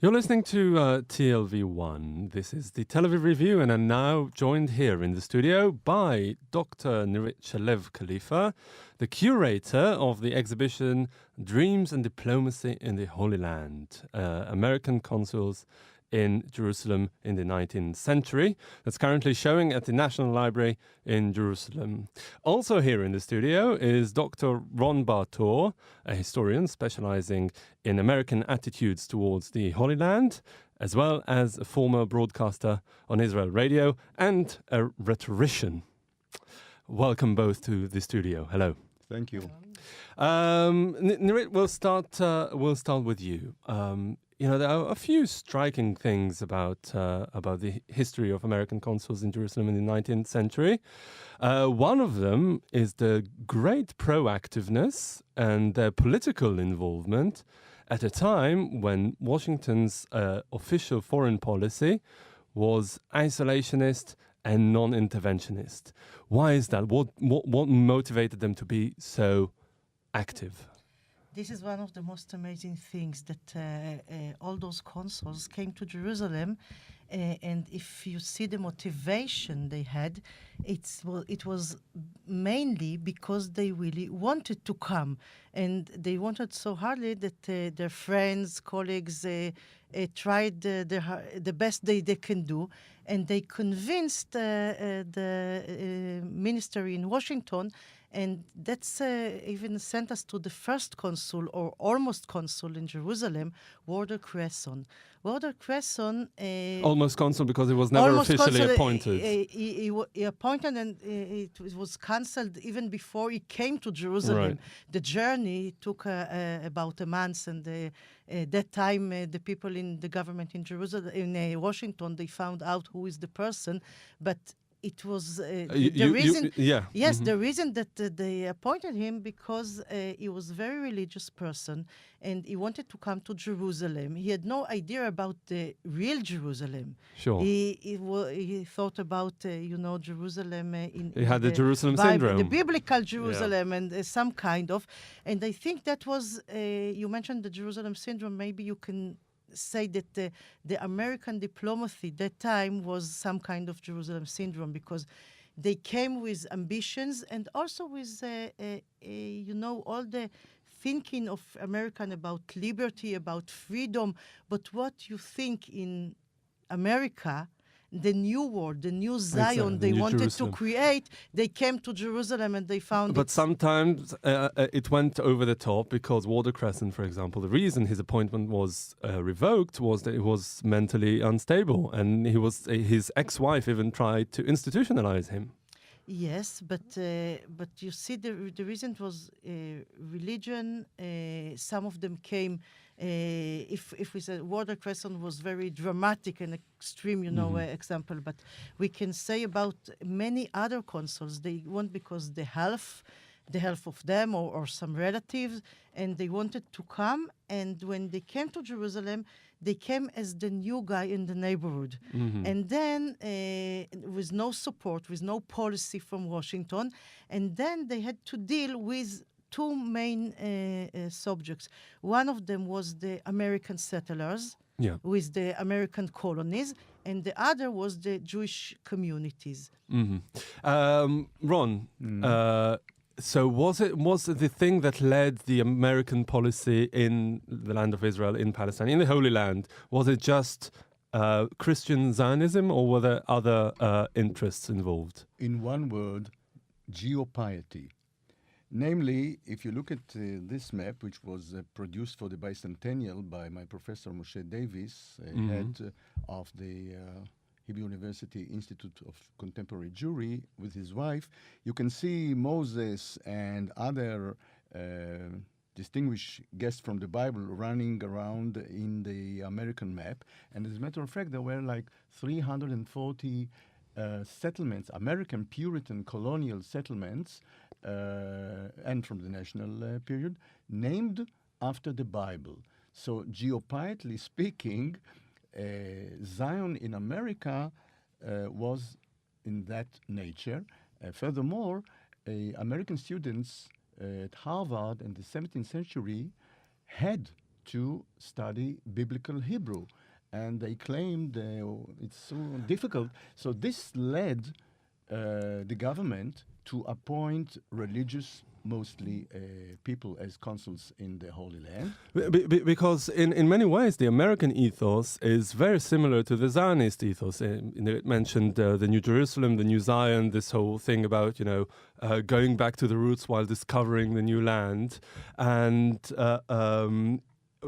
You're listening to TLV1. This is the Tel Aviv Review, and I'm now joined here in the studio by Dr. Nirit Shalev Khalifa, the curator of the exhibition Dreams and Diplomacy in the Holy Land, American Consuls in Jerusalem in the 19th century. That's currently showing at the National Library in Jerusalem. Also here in the studio is Dr. Ron Bartour, a historian specializing in American attitudes towards the Holy Land, as well as a former broadcaster on Israel Radio and a rhetorician. Welcome both to the studio. Hello. Thank you. Nirit, we'll start with you. There are a few striking things about the history of American consuls in Jerusalem in the 19th century. One of them is the great proactiveness and their political involvement at a time when Washington's official foreign policy was isolationist and non-interventionist. Why is that? What motivated them to be so active? This is one of the most amazing things that all those consuls came to Jerusalem, and if you see the motivation they had, it was mainly because they really wanted to come, and they wanted so hardly that their friends, colleagues tried the best they can do, and they convinced the ministry in Washington. And that's even sent us to the first consul, or almost consul in Jerusalem, Warder Cresson. Warder Cresson... almost consul because he was never officially appointed. He appointed, and it was cancelled even before he came to Jerusalem. Right. The journey took about a month, and that time the people in the government in Jerusalem, in Washington, they found out who is the person, but it was the reason. Yes, the reason that they appointed him because he was a very religious person, and he wanted to come to Jerusalem. He had no idea about the real Jerusalem. Sure. He thought about Jerusalem he had the Jerusalem Bible, syndrome, the biblical Jerusalem, and some kind of. And I think that was you mentioned the Jerusalem syndrome. Maybe you can say that the American diplomacy that time was some kind of Jerusalem syndrome, because they came with ambitions and also with all the thinking of American about liberty, about freedom. But what you think in America, the new world, the new Zion they wanted Jerusalem to create, they came to Jerusalem and they found But sometimes it went over the top, because Warder Cresson, for example, the reason his appointment was revoked was that he was mentally unstable, and his ex-wife even tried to institutionalize him. Yes, but you see, the reason was religion. Some of them came. If we said Warder Cresson was very dramatic and extreme, example, but we can say about many other consuls, they want because the health of them or some relatives, and they wanted to come. And when they came to Jerusalem, they came as the new guy in the neighborhood. And then with no support, with no policy from Washington, and then they had to deal with two main subjects. One of them was the American settlers with the American colonies, and the other was the Jewish communities. Ron, so was it the thing that led the American policy in the land of Israel, in Palestine, in the Holy Land? Was it just Christian Zionism, or were there other interests involved? In one word, GeoPity. Namely, if you look at this map, which was produced for the bicentennial by my professor Moshe Davis, head of the Hebrew University Institute of Contemporary Jewry, with his wife, you can see Moses and other distinguished guests from the Bible running around in the American map. And as a matter of fact, there were like 340 settlements, American Puritan colonial settlements, and from the national period, named after the Bible. So geopolitically speaking, Zion in America was in that nature. Furthermore, American students at Harvard in the 17th century had to study biblical Hebrew. And they claimed it's so difficult. So this led the government to appoint religious, mostly people, as consuls in the Holy Land. Because in many ways, the American ethos is very similar to the Zionist ethos. It mentioned the New Jerusalem, the New Zion, this whole thing about, going back to the roots while discovering the new land. And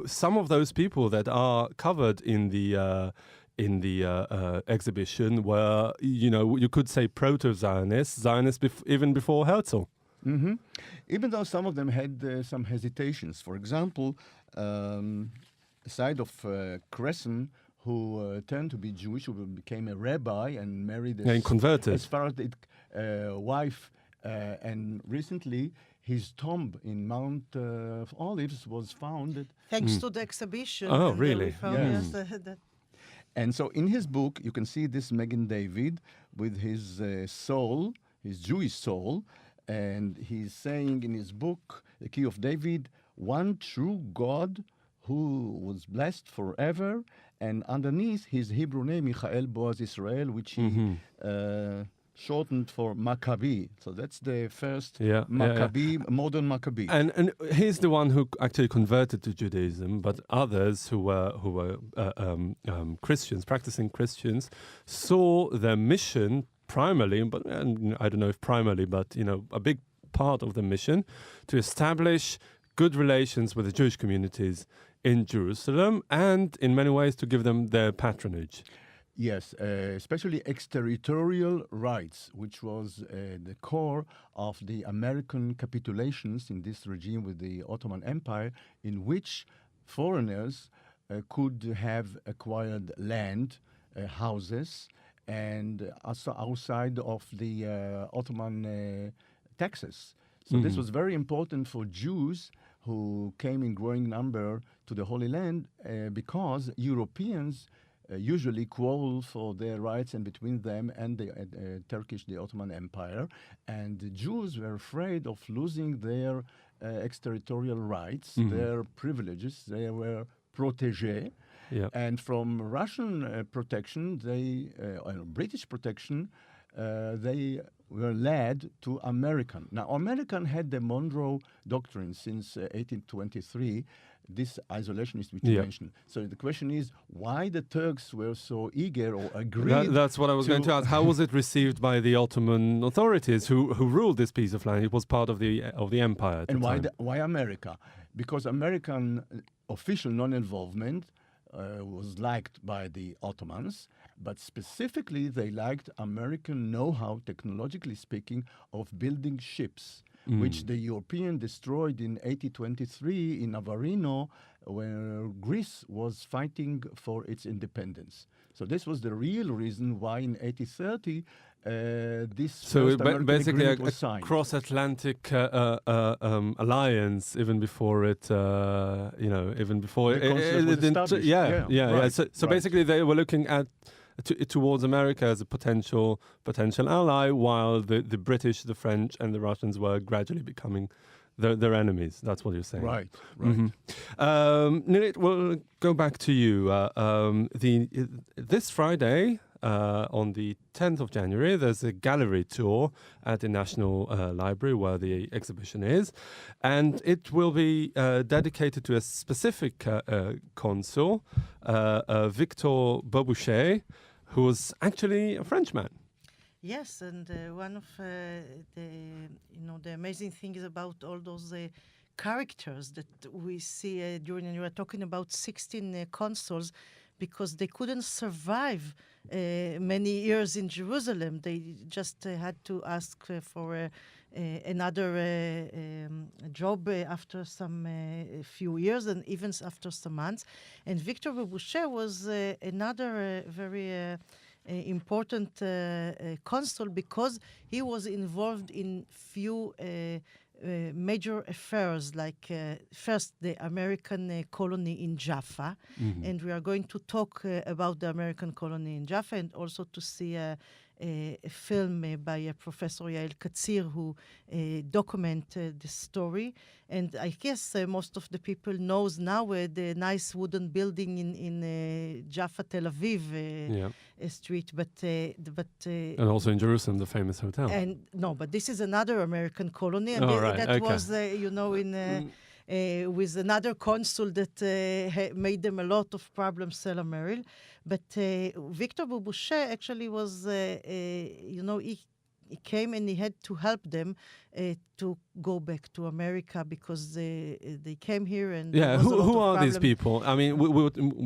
some of those people that are covered in the exhibition were, you could say proto-Zionists, even before Herzl. Mm-hmm. Even though some of them had some hesitations. For example, a side of Cresson, who turned to be Jewish, who became a rabbi and married and converted. as far as wife. And recently, his tomb in Mount Olives was found. Thanks to the exhibition. Oh, and, really? we found, Yes. that And so in his book, you can see this Magen David with his soul, his Jewish soul, and he's saying in his book, The Key of David, one true God who was blessed forever, and underneath his Hebrew name, Michael Boaz Israel, which he shortened for Maccabi. So that's the first Maccabi, modern Maccabi. And he's the one who actually converted to Judaism, but others who were Christians, practicing Christians, saw their mission primarily, but I don't know if primarily, but a big part of the mission to establish good relations with the Jewish communities in Jerusalem, and in many ways to give them their patronage. Yes, especially exterritorial rights, which was the core of the American capitulations in this regime with the Ottoman Empire, in which foreigners could have acquired land, houses, and also outside of the Ottoman taxes. So this was very important for Jews who came in growing number to the Holy Land because Europeans usually quarrel for their rights and between them and the the Ottoman Empire. And the Jews were afraid of losing their exterritorial rights, their privileges. They were protégés. Yeah. And from Russian protection, British protection, they were led to American. Now, American had the Monroe Doctrine since 1823, this isolationist which you mentioned. So the question is, why the Turks were so eager or agreed? That's what I was going to ask. How was it received by the Ottoman authorities who ruled this piece of land? It was part of the empire at and the time. Why America? Because American official non-involvement was liked by the Ottomans, but specifically they liked American know-how, technologically speaking, of building ships, which the European destroyed in 1823 in Navarino, where Greece was fighting for its independence. So this was the real reason why in 1830 this first American basically agreement was signed. cross-Atlantic alliance, even before it, even before The consulate was established. Right, So right. basically, they were looking at towards America as a potential ally, while the British, the French, and the Russians were gradually becoming their enemies. That's what you're saying. Right. Nirit, we'll go back to you. This Friday, on the 10th of January, there's a gallery tour at the National Library where the exhibition is, and it will be dedicated to a specific consul, Victor Boucher, who was actually a Frenchman. Yes, and one of the amazing things about all those characters that we see during, and you were talking about 16 consuls, because they couldn't survive many years in Jerusalem. They just had to ask for another job after some few years, and even after some months. And Victor Boucher was another very important consul, because he was involved in few major affairs, like first the American colony in Jaffa, and we are going to talk about the American colony in Jaffa, and also to see a film by Professor Yael Katzir who documented the story. And I guess most of the people knows now the nice wooden building in Jaffa, Tel Aviv street, but and also in Jerusalem, the famous hotel. and no, but this is another American colony, and was in. With another consul that made them a lot of problems, Stella Merrill. But Victor Boucher actually was, he came and he had to help them to go back to America because they came here and there was a lot who of are these problem. people? I mean,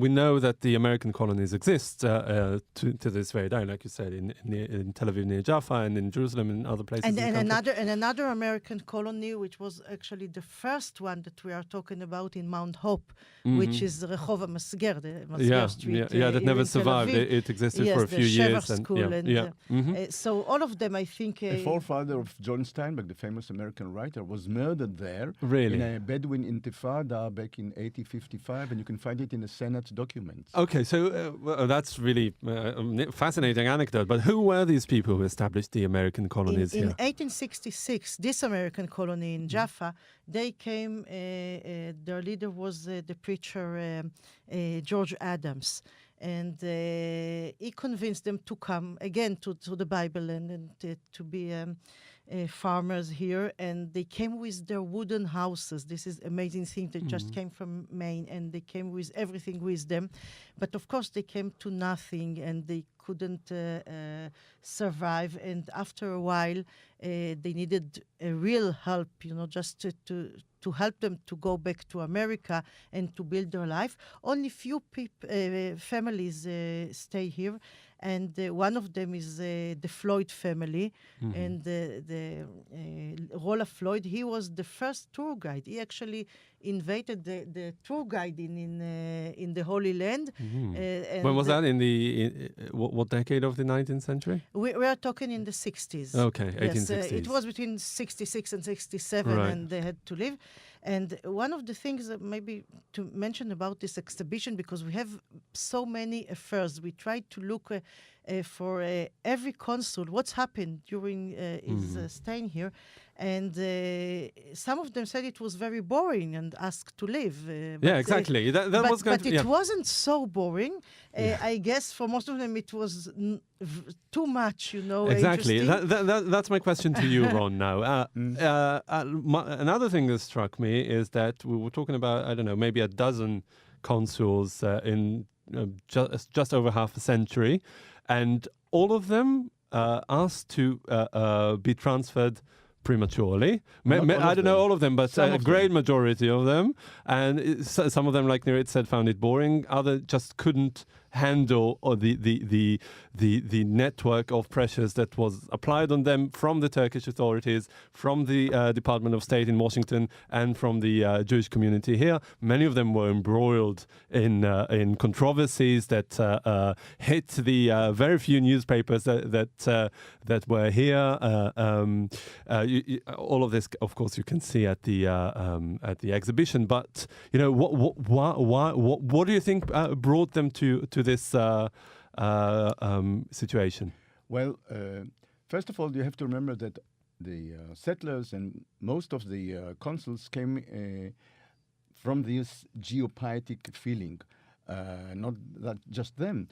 we know that the American colonies exist to this very day, like you said, in Tel Aviv near Jaffa and in Jerusalem and other places. And another American colony, which was actually the first one that we are talking about in Mount Hope, which is Rehov HaMasger, the Masger Street. That never survived. It existed for a few years. So all of them, I think... the forefather of John Steinbeck, the famous American writer, was murdered there in a Bedouin intifada back in 1855, and you can find it in the Senate documents. Okay, so that's really fascinating anecdote. But who were these people who established the American colonies in here? 1866, this American colony in Jaffa, they came, their leader was the preacher George Adams. And he convinced them to come again to the Bible and to be farmers here. And they came with their wooden houses. This is amazing thing. They just came from Maine and they came with everything with them. But of course they came to nothing and they couldn't survive. And after a while, they needed a real help, just to help them to go back to America and to build their life. Only few families stay here, and one of them is the Floyd family, and the Rolla Floyd. He was the first tour guide. He actually invited the tour guide in the Holy Land. When was that? In the what decade of the 19th century? We are talking in the 60s. Okay, 1860s. Yes, it was between 66 and 67, and they had to leave. And one of the things that maybe to mention about this exhibition, because we have so many affairs, we tried to look for every consul, what's happened during his staying here. And some of them said it was very boring and asked to leave. Exactly. That was going but it wasn't so boring. I guess for most of them it was too much, Exactly. That's my question to you, Ron, now. Another thing that struck me is that we were talking about, I don't know, maybe a dozen consuls in just over half a century, and all of them asked to be transferred prematurely. I don't know all of them, but a great majority of them. And some of them, like Nirit said, found it boring. Others just couldn't handle the network of pressures that was applied on them from the Turkish authorities, from the Department of State in Washington, and from the Jewish community here. Many of them were embroiled in controversies that hit the very few newspapers that were here. All of this, of course, you can see at the exhibition. But what do you think brought them to this situation? Well, first of all, you have to remember that the settlers and most of the consuls came from this geopietic feeling. Not that just them.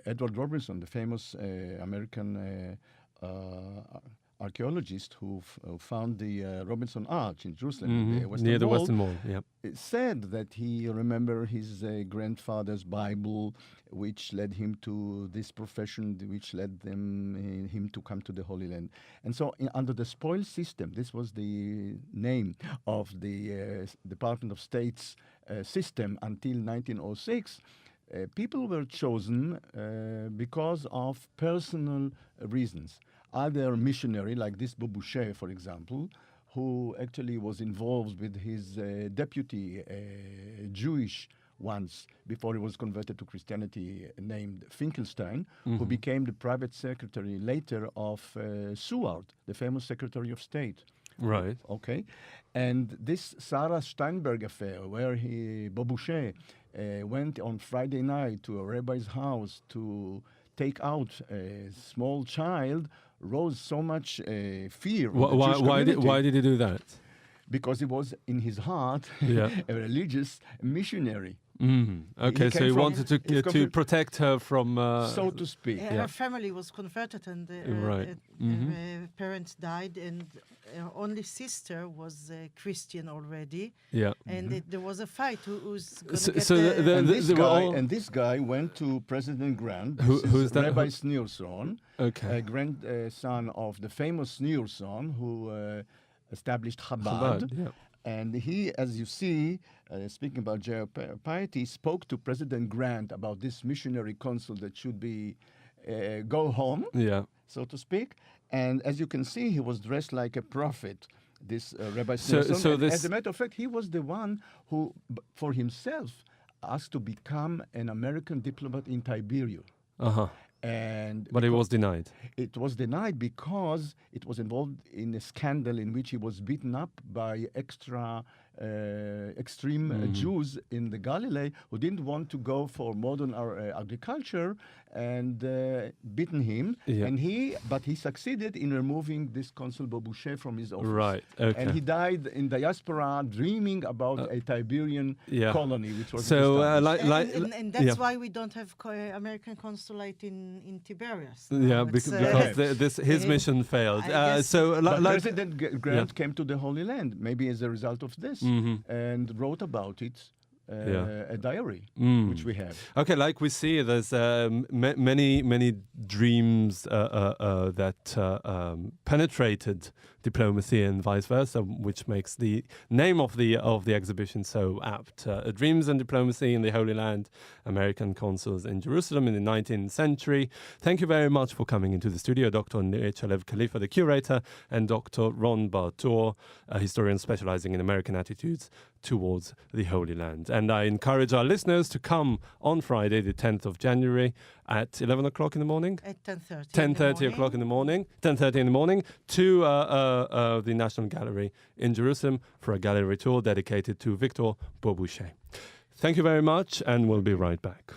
Edward Robinson, the famous American archaeologist who found the Robinson Arch in Jerusalem, near the Western Wall, said that he remembered his grandfather's Bible, which led him to this profession, which led him to come to the Holy Land. And so under the spoils system, this was the name of the Department of State's system until 1906, people were chosen because of personal reasons. Other missionary, like this Boucher, for example, who actually was involved with his deputy, Jewish once, before he was converted to Christianity, named Finkelstein, who became the private secretary later of Seward, the famous Secretary of State. Right. Okay. And this Sarah Steinberg affair, where Boucher went on Friday night to a rabbi's house to take out a small child rose so much fear. in the Why, Jewish why, did, community why did he do that? Because he was in his heart Yeah. a religious missionary, Okay, so came he from- wanted he's to protect her from. so to speak. Her family was converted, and Right. her parents died, and her only sister was Christian already. Yeah. And there was a fight who's going to So- get so the- And this, they were guy, all- and this guy went to President Grant. Who- This who is is that? Rabbi Who- Schneerson, Okay. a grandson of the famous Schneerson who established Chabad, yeah. And he, as you see, speaking about GeoPity, spoke to President Grant about this missionary consul that should be go home, Yeah. so to speak. And as you can see, he was dressed like a prophet, this Rabbi So- Schneerson. so And this- as a matter of fact, he was the one who, for himself, asked to become an American diplomat in Tiberias. Uh-huh. And But it was denied. it was denied because it was involved in a scandal in which he was beaten up by extreme Jews in the Galilee who didn't want to go for modern agriculture and beaten him. Yeah. But he succeeded in removing this consul Boucher from his office. Right, okay. And he died in diaspora dreaming about a Tiberian yeah. colony, which was So, established. and that's yeah. why we don't have American consulate in Tiberias. Yeah, It's, because his mission failed. I guess- So, But like, President Grant came to the Holy Land, maybe as a result of this, and wrote about it a diary, which we have. okay, like we see, there's many dreams that penetrated diplomacy and vice versa, which makes the name of the exhibition so apt. Dreams and Diplomacy in the Holy Land, American Consuls in Jerusalem in the 19th century. Thank you very much for coming into the studio, Dr. Nirit Shalev Khalifa, the curator, and Dr. Ron Bartour, a historian specializing in American attitudes towards the Holy Land. And I encourage our listeners to come on Friday, the 10th of January, at 11 o'clock in the morning. At 10:30. 10:30 o'clock in the morning, 10:30 in the morning, to the National Gallery in Jerusalem for a gallery tour dedicated to Victor Boucher. Thank you very much, and we'll be right back.